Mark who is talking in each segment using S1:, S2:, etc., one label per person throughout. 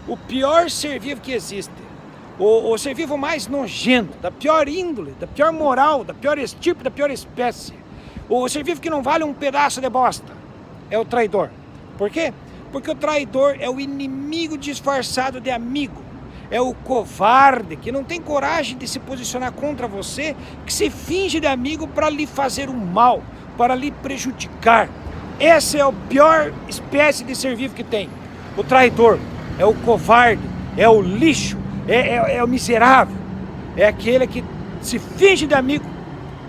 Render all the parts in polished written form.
S1: o pior ser vivo que existe, o ser vivo mais nojento, da pior índole, da pior moral, da pior estirpe, da pior espécie, o ser vivo que não vale um pedaço de bosta, é o traidor. Por quê? Porque o traidor é o inimigo disfarçado de amigo, é o covarde que não tem coragem de se posicionar contra você, que se finge de amigo para lhe fazer um mal, para lhe prejudicar. Essa é a pior espécie de ser vivo que tem. O traidor é o covarde, é o lixo, é o miserável, é aquele que se finge de amigo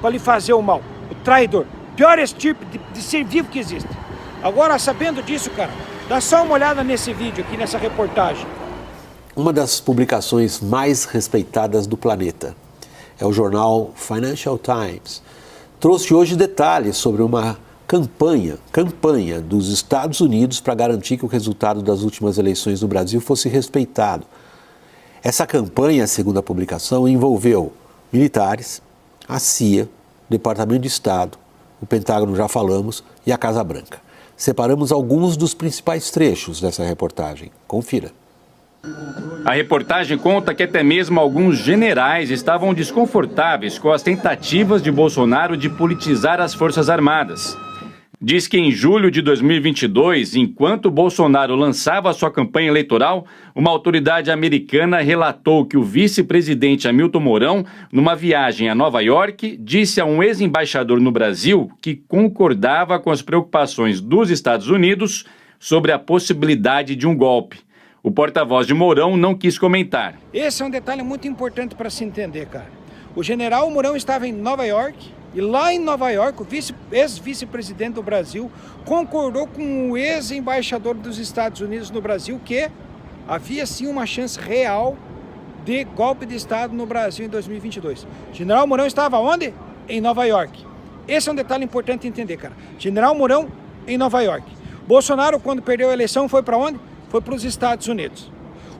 S1: para lhe fazer o mal. O traidor, pior estirpe de ser vivo que existe. Agora, sabendo disso, cara, dá só uma olhada nesse vídeo aqui, nessa reportagem.
S2: Uma das publicações mais respeitadas do planeta é o jornal Financial Times. Trouxe hoje detalhes sobre uma campanha dos Estados Unidos para garantir que o resultado das últimas eleições no Brasil fosse respeitado. Essa campanha, segundo a publicação, envolveu militares, a CIA, o Departamento de Estado, o Pentágono, já falamos, e a Casa Branca. Separamos alguns dos principais trechos dessa reportagem. Confira.
S3: A reportagem conta que até mesmo alguns generais estavam desconfortáveis com as tentativas de Bolsonaro de politizar as Forças Armadas. Diz que em julho de 2022, enquanto Bolsonaro lançava sua campanha eleitoral, uma autoridade americana relatou que o vice-presidente Hamilton Mourão, numa viagem a Nova York, disse a um ex-embaixador no Brasil que concordava com as preocupações dos Estados Unidos sobre a possibilidade de um golpe. O porta-voz de Mourão não quis comentar.
S1: Esse é um detalhe muito importante para se entender, cara. O general Mourão estava em Nova York e lá em Nova York o ex-vice-presidente do Brasil concordou com o ex-embaixador dos Estados Unidos no Brasil que havia sim uma chance real de golpe de Estado no Brasil em 2022. General Mourão estava onde? Em Nova York. Esse é um detalhe importante entender, cara. General Mourão em Nova York. Bolsonaro, quando perdeu a eleição, foi para onde? Foi para os Estados Unidos.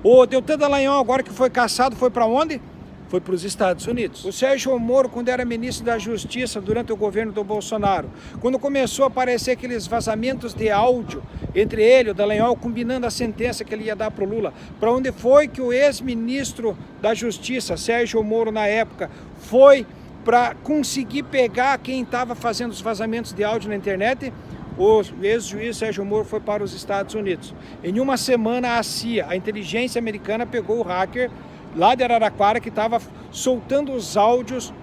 S1: O Deltan Dallagnol, agora que foi cassado, foi para onde? Foi para os Estados Unidos. O Sérgio Moro, quando era ministro da Justiça durante o governo do Bolsonaro, quando começou a aparecer aqueles vazamentos de áudio entre ele e o Dallagnol, combinando a sentença que ele ia dar para o Lula, para onde foi que o ex-ministro da Justiça, Sérgio Moro, na época, foi para conseguir pegar quem estava fazendo os vazamentos de áudio na internet? O ex-juiz Sérgio Moro foi para os Estados Unidos. Em uma semana, a CIA, a inteligência americana, pegou o hacker lá de Araraquara que estava soltando os áudios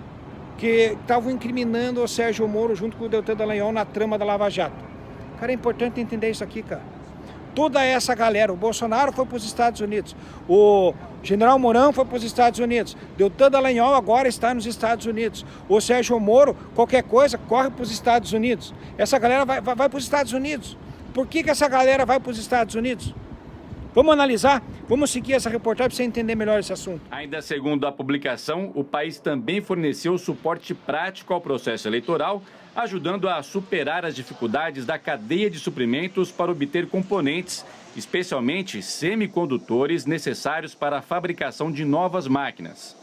S1: que estavam incriminando o Sérgio Moro junto com o Deltan Dallagnol na trama da Lava Jato. Cara, é importante entender isso aqui, cara. Toda essa galera, o Bolsonaro foi para os Estados Unidos, o general Mourão foi para os Estados Unidos, Deltan Dallagnol agora está nos Estados Unidos, o Sérgio Moro, qualquer coisa, corre para os Estados Unidos. Essa galera vai para os Estados Unidos. Por que essa galera vai para os Estados Unidos? Vamos analisar, vamos seguir essa reportagem para você entender melhor esse assunto.
S3: Ainda segundo a publicação, o país também forneceu suporte prático ao processo eleitoral, ajudando a superar as dificuldades da cadeia de suprimentos para obter componentes, especialmente semicondutores necessários para a fabricação de novas máquinas.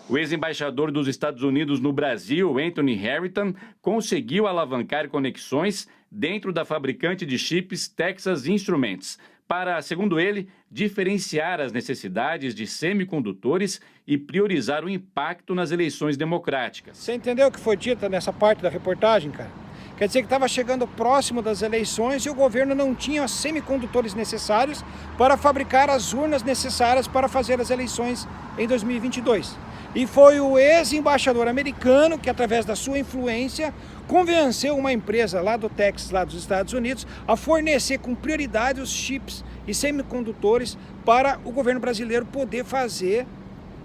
S3: O ex-embaixador dos Estados Unidos no Brasil, Anthony Harrington, conseguiu alavancar conexões dentro da fabricante de chips Texas Instruments, para, segundo ele, diferenciar as necessidades de semicondutores e priorizar o impacto nas eleições democráticas.
S1: Você entendeu o que foi dito nessa parte da reportagem, cara? Quer dizer que estava chegando próximo das eleições e o governo não tinha os semicondutores necessários para fabricar as urnas necessárias para fazer as eleições em 2022. E foi o ex-embaixador americano que, através da sua influência, convenceu uma empresa lá do Texas, lá dos Estados Unidos, a fornecer com prioridade os chips e semicondutores para o governo brasileiro poder fazer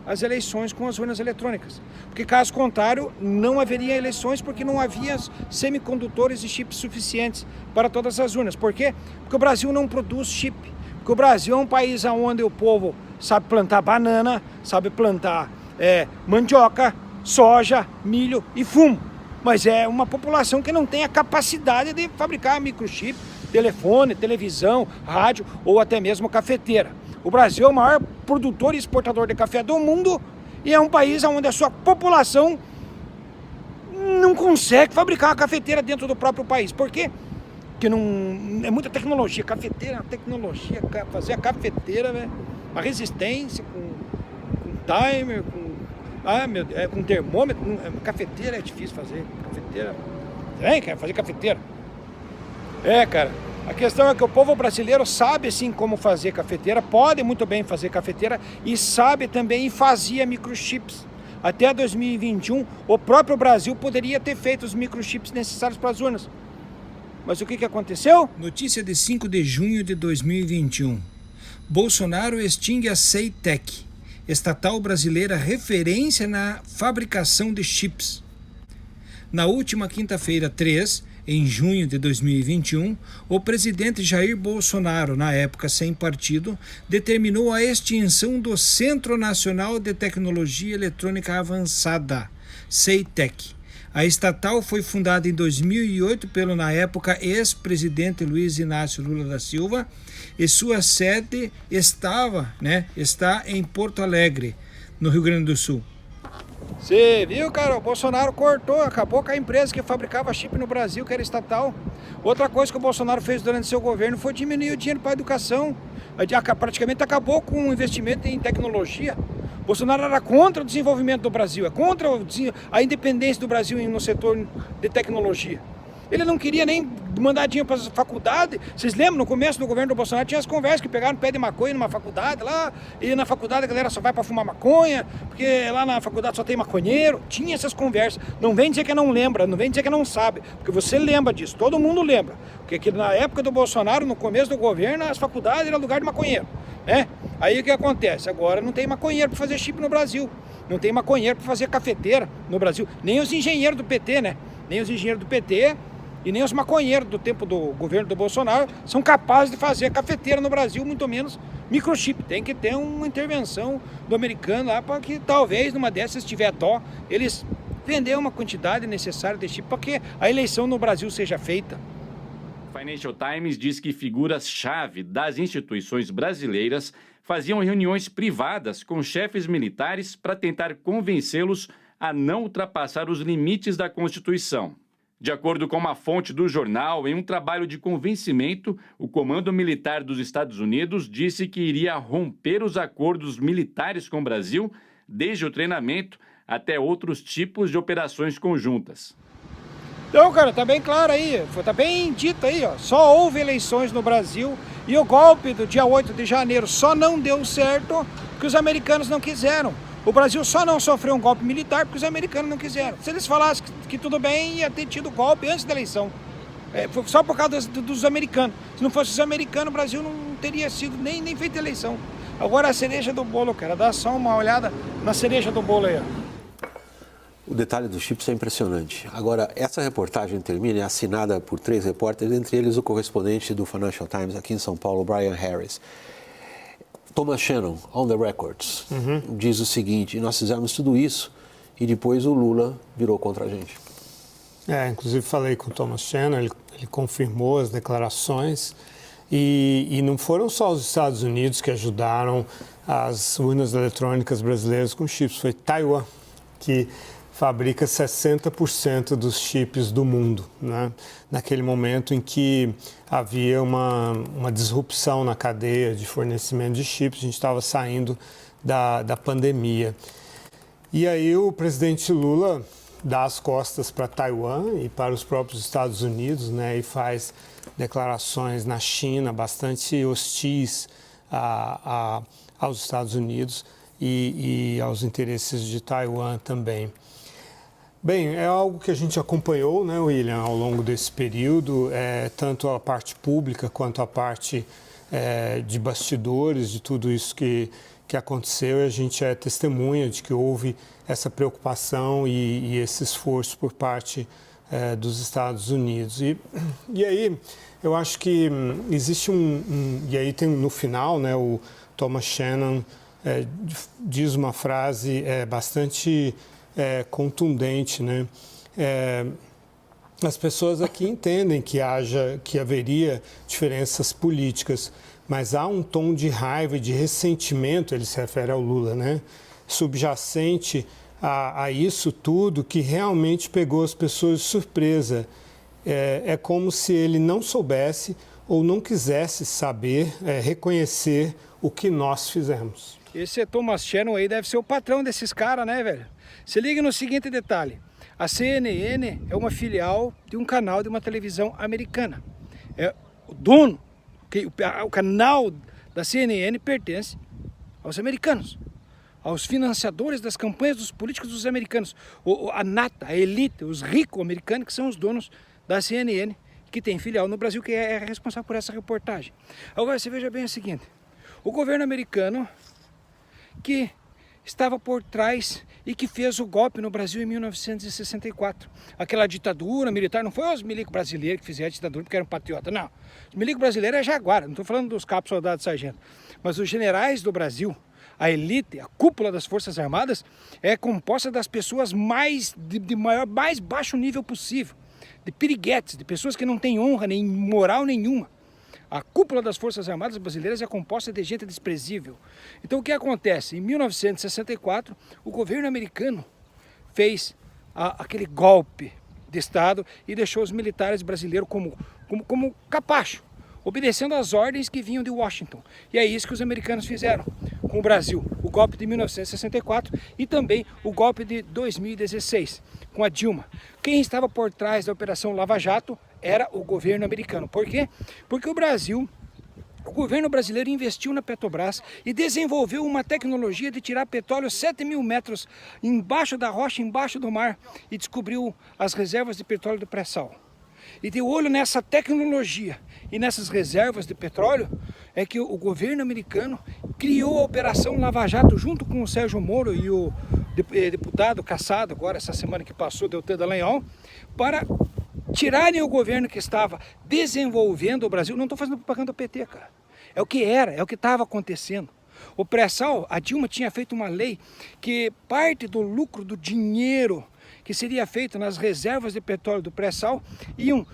S1: as eleições com as urnas eletrônicas. Porque, caso contrário, não haveria eleições porque não havia semicondutores e chips suficientes para todas as urnas. Por quê? Porque o Brasil não produz chip. Porque o Brasil é um país onde o povo sabe plantar banana, sabe plantar mandioca, soja, milho e fumo. Mas é uma população que não tem a capacidade de fabricar microchip, telefone, televisão, rádio ou até mesmo cafeteira. O Brasil é o maior produtor e exportador de café do mundo e é um país onde a sua população não consegue fabricar uma cafeteira dentro do próprio país. Por quê? Porque não é muita tecnologia. Cafeteira é uma tecnologia, fazer a cafeteira, velho. a resistência, com timer, com termômetro, cafeteira é difícil fazer, cafeteira, quer fazer cafeteira. Cara, a questão é que o povo brasileiro sabe sim como fazer cafeteira, pode muito bem fazer cafeteira e sabe também e fazia microchips. Até 2021, o próprio Brasil poderia ter feito os microchips necessários para as urnas. Mas o que aconteceu? Notícia de 5 de junho de 2021. Bolsonaro extingue a Ceitec, estatal brasileira referência na fabricação de chips. Na última quinta-feira, 3, em junho de 2021, o presidente Jair Bolsonaro, na época sem partido, determinou a extinção do Centro Nacional de Tecnologia Eletrônica Avançada, Ceitec. A estatal foi fundada em 2008 pelo, na época, ex-presidente Luiz Inácio Lula da Silva e sua sede está em Porto Alegre, no Rio Grande do Sul. Você viu, cara? O Bolsonaro acabou com a empresa que fabricava chip no Brasil, que era estatal. Outra coisa que o Bolsonaro fez durante seu governo foi diminuir o dinheiro para a educação. Praticamente acabou com o investimento em tecnologia. O Bolsonaro era contra o desenvolvimento do Brasil, é contra a independência do Brasil no setor de tecnologia. Ele não queria nem mandar dinheiro para as faculdades. Vocês lembram, no começo do governo do Bolsonaro tinha as conversas que pegaram pé de maconha numa faculdade lá, e na faculdade a galera só vai para fumar maconha, porque lá na faculdade só tem maconheiro. Tinha essas conversas. Não vem dizer que não lembra, não vem dizer que não sabe, porque você lembra disso, todo mundo lembra. Porque na época do Bolsonaro, no começo do governo, as faculdades eram lugar de maconheiro, né? Aí o que acontece? Agora não tem maconheiro para fazer chip no Brasil, não tem maconheiro para fazer cafeteira no Brasil, nem os engenheiros do PT, né? Nem os engenheiros do PT e nem os maconheiros do tempo do governo do Bolsonaro são capazes de fazer cafeteira no Brasil, muito menos microchip. Tem que ter uma intervenção do americano lá para que talvez numa dessas, se tiver dó, eles vender uma quantidade necessária de chip para que a eleição no Brasil seja feita.
S3: Financial Times diz que figuras-chave das instituições brasileiras faziam reuniões privadas com chefes militares para tentar convencê-los a não ultrapassar os limites da Constituição. De acordo com uma fonte do jornal, em um trabalho de convencimento, o Comando Militar dos Estados Unidos disse que iria romper os acordos militares com o Brasil, desde o treinamento até outros tipos de operações conjuntas.
S1: Então, cara, tá bem claro aí, tá bem dito aí, ó. Só houve eleições no Brasil e o golpe do dia 8 de janeiro só não deu certo porque os americanos não quiseram. O Brasil só não sofreu um golpe militar porque os americanos não quiseram. Se eles falassem que tudo bem, ia ter tido golpe antes da eleição. Foi só por causa dos americanos. Se não fosse os americanos, o Brasil não teria sido nem feito eleição. Agora a cereja do bolo, cara, dá só uma olhada na cereja do bolo aí, ó.
S2: O detalhe dos chips é impressionante. Agora, essa reportagem termina, é assinada por 3 repórteres, entre eles o correspondente do Financial Times aqui em São Paulo, Brian Harris. Thomas Shannon, on the records, diz o seguinte: nós fizemos tudo isso e depois o Lula virou contra a gente.
S4: Inclusive falei com o Thomas Shannon, ele confirmou as declarações e não foram só os Estados Unidos que ajudaram as urnas eletrônicas brasileiras com chips, foi Taiwan que fabrica 60% dos chips do mundo, né? Naquele momento em que havia uma disrupção na cadeia de fornecimento de chips, a gente estava saindo da pandemia. E aí o presidente Lula dá as costas para Taiwan e para os próprios Estados Unidos, né? E faz declarações na China bastante hostis aos Estados Unidos e aos interesses de Taiwan também. Bem, é algo que a gente acompanhou, né, William, ao longo desse período, tanto a parte pública quanto a parte de bastidores, de tudo isso que aconteceu. A gente é testemunha de que houve essa preocupação e esse esforço por parte dos Estados Unidos. E aí, eu acho que existe e aí tem no final, né, o Thomas Shannon diz uma frase bastante contundente, né? As pessoas aqui entendem que haveria diferenças políticas, mas há um tom de raiva e de ressentimento, ele se refere ao Lula, né? Subjacente a isso tudo, que realmente pegou as pessoas de surpresa. É como se ele não soubesse ou não quisesse saber reconhecer o que nós fizemos.
S1: Esse Thomas Shannon aí deve ser o patrão desses caras, né, velho? Se liga no seguinte detalhe. A CNN é uma filial de um canal de uma televisão americana. É o dono, o canal da CNN pertence aos americanos, aos financiadores das campanhas dos políticos dos americanos, a nata, a elite, os ricos americanos que são os donos da CNN, que tem filial no Brasil, que é responsável por essa reportagem. Agora você veja bem o seguinte, o governo americano que estava por trás e que fez o golpe no Brasil em 1964. Aquela ditadura militar, não foi os milicos brasileiros que fizeram a ditadura porque eram patriotas, não. Os milicos brasileiros é Jaguara, não estou falando dos capos, soldados, sargentos. Mas os generais do Brasil, a elite, a cúpula das Forças Armadas, é composta das pessoas mais baixo nível possível. De piriguetes, de pessoas que não têm honra nem moral nenhuma. A cúpula das Forças Armadas brasileiras é composta de gente desprezível. Então o que acontece? Em 1964, o governo americano fez aquele golpe de Estado e deixou os militares brasileiros como capacho, obedecendo às ordens que vinham de Washington. E é isso que os americanos fizeram com o Brasil. O golpe de 1964 e também o golpe de 2016, com a Dilma. Quem estava por trás da Operação Lava Jato era o governo americano. Por quê? Porque o governo brasileiro investiu na Petrobras e desenvolveu uma tecnologia de tirar petróleo 7.000 metros embaixo da rocha, embaixo do mar, e descobriu as reservas de petróleo do pré-sal. E de olho nessa tecnologia e nessas reservas de petróleo é que o governo americano criou a Operação Lava Jato junto com o Sérgio Moro e o deputado cassado agora essa semana que passou, Deltan Dallagnol, para tirarem o governo que estava desenvolvendo o Brasil. Não estou fazendo propaganda do PT, cara. É o que era, é o que estava acontecendo. O pré-sal, a Dilma tinha feito uma lei que parte do lucro, do dinheiro que seria feito nas reservas de petróleo do pré-sal, iam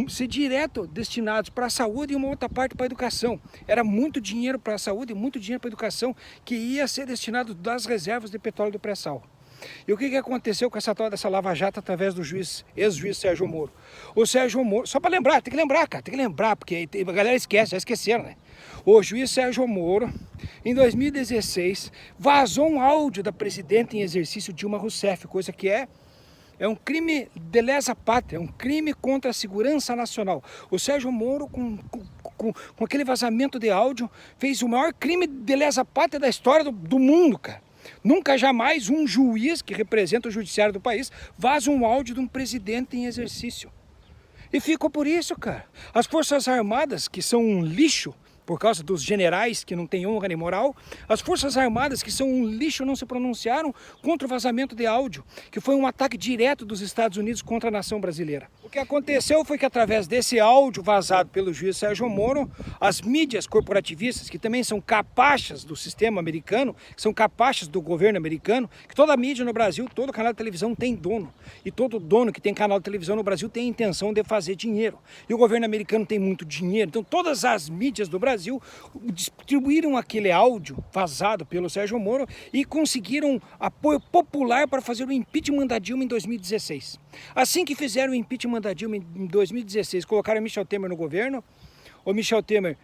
S1: ser direto destinados para a saúde e uma outra parte para a educação. Era muito dinheiro para a saúde e muito dinheiro para a educação que ia ser destinado das reservas de petróleo do pré-sal. E o que aconteceu com essa tal dessa Lava Jato através do ex-juiz Sérgio Moro? O Sérgio Moro, só para lembrar, tem que lembrar, cara, tem que lembrar, porque a galera esquece, já esqueceram, né? O juiz Sérgio Moro, em 2016, vazou um áudio da presidenta em exercício Dilma Rousseff, coisa que é um crime de lesa pátria, é um crime contra a segurança nacional. O Sérgio Moro, com aquele vazamento de áudio, fez o maior crime de lesa pátria da história do mundo, cara. Nunca jamais um juiz que representa o judiciário do país vaza um áudio de um presidente em exercício. E ficou por isso, cara. As Forças Armadas, que são um lixo, por causa dos generais que não têm honra nem moral, as Forças Armadas, que são um lixo, não se pronunciaram contra o vazamento de áudio, que foi um ataque direto dos Estados Unidos contra a nação brasileira. O que aconteceu foi que através desse áudio vazado pelo juiz Sérgio Moro, as mídias corporativistas, que também são capachas do sistema americano, que são capachas do governo americano, que toda mídia no Brasil, todo canal de televisão tem dono, e todo dono que tem canal de televisão no Brasil tem a intenção de fazer dinheiro. E o governo americano tem muito dinheiro, então todas as mídias do Brasil distribuíram aquele áudio vazado pelo Sérgio Moro e conseguiram apoio popular para fazer o impeachment da Dilma em 2016. Assim que fizeram o impeachment da Dilma em 2016, colocaram Michel Temer no governo, o Michel Temer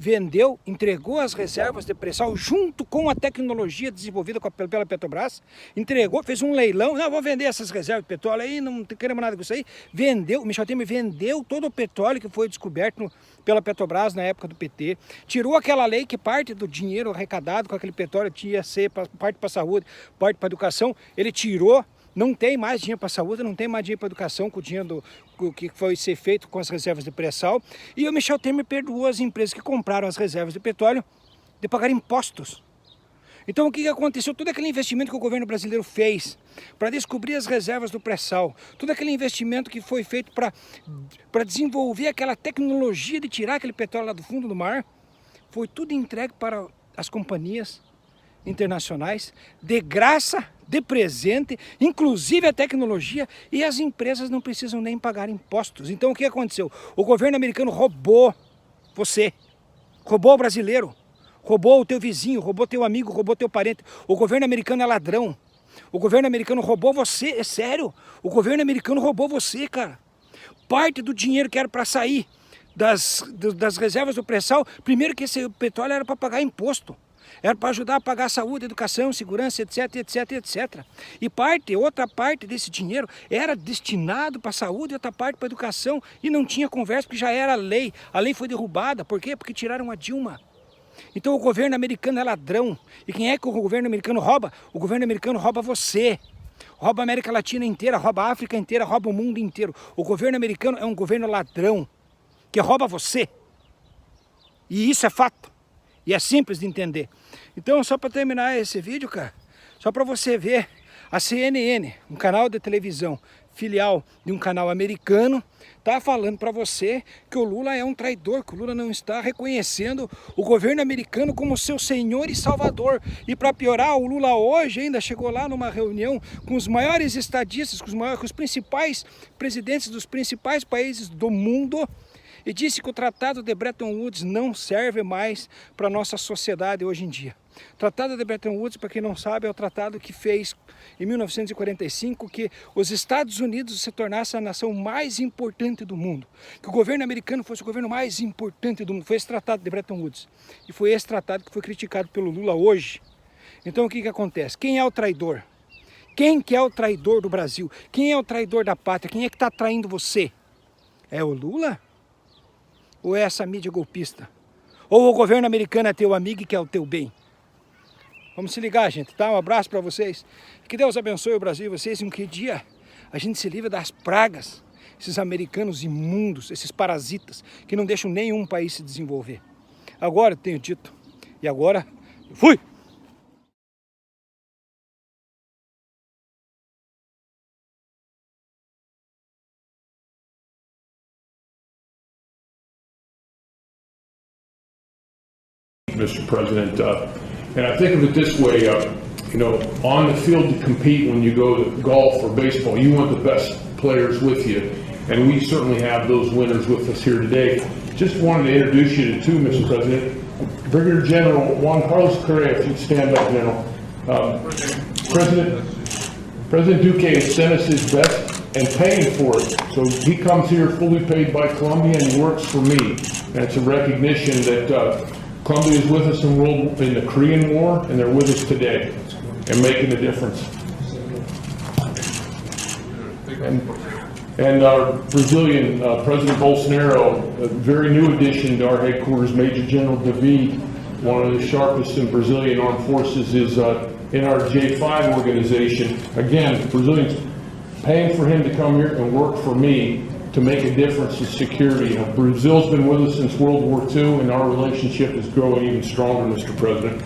S1: vendeu, entregou as reservas de pré-sal junto com a tecnologia desenvolvida pela Petrobras, entregou, fez um leilão, não, vou vender essas reservas de petróleo aí, não queremos nada com isso aí, vendeu, o Michel Temer vendeu todo o petróleo que foi descoberto pela Petrobras na época do PT, tirou aquela lei que parte do dinheiro arrecadado com aquele petróleo tinha ser parte para a saúde, parte para a educação, ele tirou. Não tem mais dinheiro para a saúde, não tem mais dinheiro para a educação com o dinheiro que foi ser feito com as reservas de pré-sal. E o Michel Temer perdoou as empresas que compraram as reservas de petróleo de pagar impostos. Então o que aconteceu? Todo aquele investimento que o governo brasileiro fez para descobrir as reservas do pré-sal, todo aquele investimento que foi feito para desenvolver aquela tecnologia de tirar aquele petróleo lá do fundo do mar, foi tudo entregue para as companhias internacionais, de graça, de presente, inclusive a tecnologia, e as empresas não precisam nem pagar impostos. Então o que aconteceu? O governo americano roubou você, roubou o brasileiro, roubou o teu vizinho, roubou teu amigo, roubou teu parente. O governo americano é ladrão. O governo americano roubou você, é sério. O governo americano roubou você, cara. Parte do dinheiro que era para sair das reservas do pré-sal, primeiro que esse petróleo era para pagar imposto. Era para ajudar a pagar saúde, educação, segurança, etc, etc, etc. E outra parte desse dinheiro era destinado para saúde e outra parte para educação. E não tinha conversa, porque já era lei. A lei foi derrubada. Por quê? Porque tiraram a Dilma. Então o governo americano é ladrão. E quem é que o governo americano rouba? O governo americano rouba você. Rouba a América Latina inteira, rouba a África inteira, rouba o mundo inteiro. O governo americano é um governo ladrão, que rouba você. E isso é fato. E é simples de entender. Então, só para terminar esse vídeo, cara, só para você ver, a CNN, um canal de televisão, filial de um canal americano, tá falando para você que o Lula é um traidor, que o Lula não está reconhecendo o governo americano como seu senhor e salvador. E para piorar, o Lula hoje ainda chegou lá numa reunião com os maiores estadistas, com os principais presidentes dos principais países do mundo, e disse que o Tratado de Bretton Woods não serve mais para a nossa sociedade hoje em dia. O Tratado de Bretton Woods, para quem não sabe, é o tratado que fez em 1945 que os Estados Unidos se tornassem a nação mais importante do mundo. Que o governo americano fosse o governo mais importante do mundo. Foi esse Tratado de Bretton Woods. E foi esse tratado que foi criticado pelo Lula hoje. Então o que acontece? Quem é o traidor? Quem que é o traidor do Brasil? Quem é o traidor da pátria? Quem é que está traindo você? É o Lula? Ou é essa mídia golpista? Ou o governo americano é teu amigo e quer o teu bem? Vamos se ligar, gente, tá? Um abraço para vocês. Que Deus abençoe o Brasil e vocês. E um que dia a gente se livre das pragas, esses americanos imundos, esses parasitas, que não deixam nenhum país se desenvolver. Agora eu tenho dito. E agora, eu fui!
S5: Mr. President, and I think of it this way, you know, on the field to compete when you go to golf or baseball, you want the best players with you, and we certainly have those winners with us here today. Just wanted to introduce you to two, Mr. President. Brigadier General Juan Carlos Correa, if you'd stand up, General. President Duque has sent us his best and paying for it. So he comes here fully paid by Columbia and he works for me. And it's a recognition that Columbia is with us in the Korean War, and they're with us today and making a difference. And our Brazilian President Bolsonaro, a very new addition to our headquarters, Major General David, one of the sharpest in Brazilian armed forces, is in our J5 organization. Again, Brazilians paying for him to come here and work for me to make a difference in security. Brazil's been with us since World War II, and our relationship is growing even stronger, Mr. President.